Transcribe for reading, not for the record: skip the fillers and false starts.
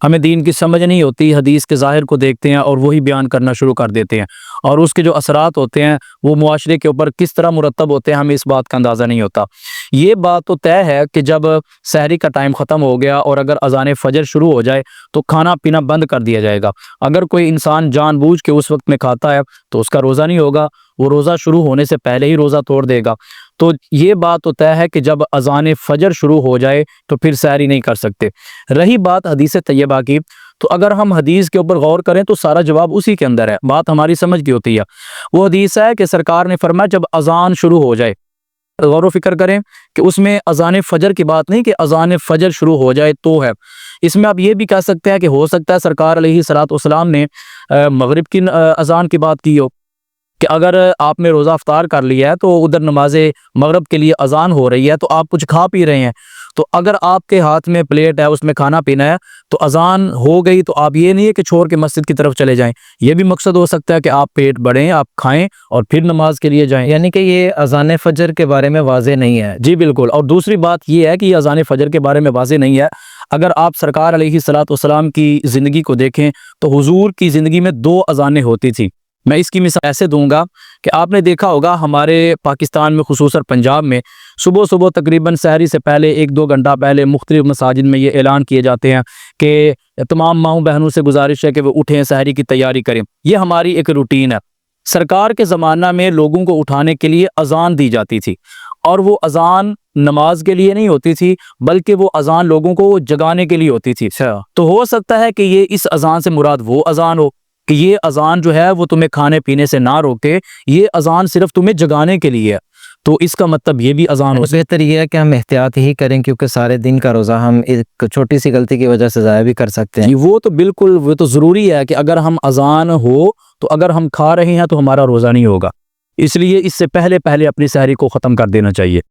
हमें दीन की समझ नहीं होती, हदीस के ज़ाहिर को देखते हैं और वही बयान करना शुरू कर देते हैं, और उसके जो असरात होते हैं वो मुआशरे के ऊपर किस तरह मुरतब होते हैं हमें इस बात का अंदाज़ा नहीं होता। ये बात तो तय है कि जब सहरी का टाइम ख़त्म हो गया और अगर अज़ान फ़जर शुरू हो जाए तो खाना पीना बंद कर दिया जाएगा। अगर कोई इंसान जानबूझ के उस वक्त में खाता है तो उसका रोज़ा नहीं होगा, वो रोज़ा शुरू होने से पहले ही रोज़ा तोड़ देगा। तो ये बात तो तय है कि जब अज़ान फ़जर शुरू हो जाए तो फिर सहरी नहीं कर सकते। रही बात हदीस तैयबा की, तो अगर हम हदीस के ऊपर गौर करें तो सारा जवाब उसी के अंदर है। बात हमारी समझ की होती है। वो हदीस है कि सरकार ने फरमाया जब अज़ान शुरू हो जाए, गौर व फिक्र करें कि उसमें अज़ान फ़जर की बात नहीं कि अज़ान फ़जर शुरू हो जाए तो है। इसमें आप ये भी कह सकते हैं कि हो सकता है सरकार अलैहिस्सलातु वस्सलाम ने मगरिब की अज़ान की बात की हो, कि अगर आपने रोज़ा अफ्तार कर लिया है तो उधर नमाज मगरिब के लिए अज़ान हो रही है तो आप कुछ खा पी रहे हैं, तो अगर आपके हाथ में प्लेट है उसमें खाना पीना है तो अज़ान हो गई तो आप ये नहीं है कि छोड़ के मस्जिद की तरफ चले जाएं। ये भी मकसद हो सकता है कि आप पेट भरें, आप खाएं और फिर नमाज के लिए जाएं। यानी कि ये अज़ान फ़जर के बारे में वाज़ेह नहीं है। जी बिल्कुल। और दूसरी बात ये है कि ये अज़ान फ़जर के बारे में वाज़ेह नहीं है। अगर आप सरकार अलैहिस्सलातु वस्सलाम की ज़िंदगी को देखें तो हुज़ूर की ज़िंदगी में 2 अज़ानें होती थी। मैं इसकी मिसाल ऐसे दूंगा कि आपने देखा होगा हमारे पाकिस्तान में खुसूसन पंजाब में सुबह सुबह तकरीबन सहरी से पहले 1-2 घंटा पहले मुख्तलिफ मसाजिद में ये ऐलान किए जाते हैं कि तमाम माओ बहनों से गुजारिश है कि वो उठें, सहरी की तैयारी करें। ये हमारी एक रूटीन है। सरकार के ज़माना में लोगों को उठाने के लिए अज़ान दी जाती थी, और वो अज़ान नमाज के लिए नहीं होती थी बल्कि वो अज़ान लोगों को जगाने के लिए होती थी। तो हो सकता है कि ये इस अज़ान से मुराद वो अज़ान हो कि ये अज़ान जो है वो तुम्हें खाने पीने से ना रोके, ये अज़ान सिर्फ तुम्हें जगाने के लिए है। तो इसका मतलब ये भी अज़ान हो। बेहतर ये है कि हम एहतियात ही करें, क्योंकि सारे दिन का रोज़ा हम एक छोटी सी गलती की वजह से ज़ाया भी कर सकते हैं। जी, वो तो बिल्कुल, वो तो ज़रूरी है कि अगर हम अज़ान हो तो अगर हम खा रहे हैं तो हमारा रोज़ा नहीं होगा। इसलिए इससे पहले पहले अपनी सहरी को ख़त्म कर देना चाहिए।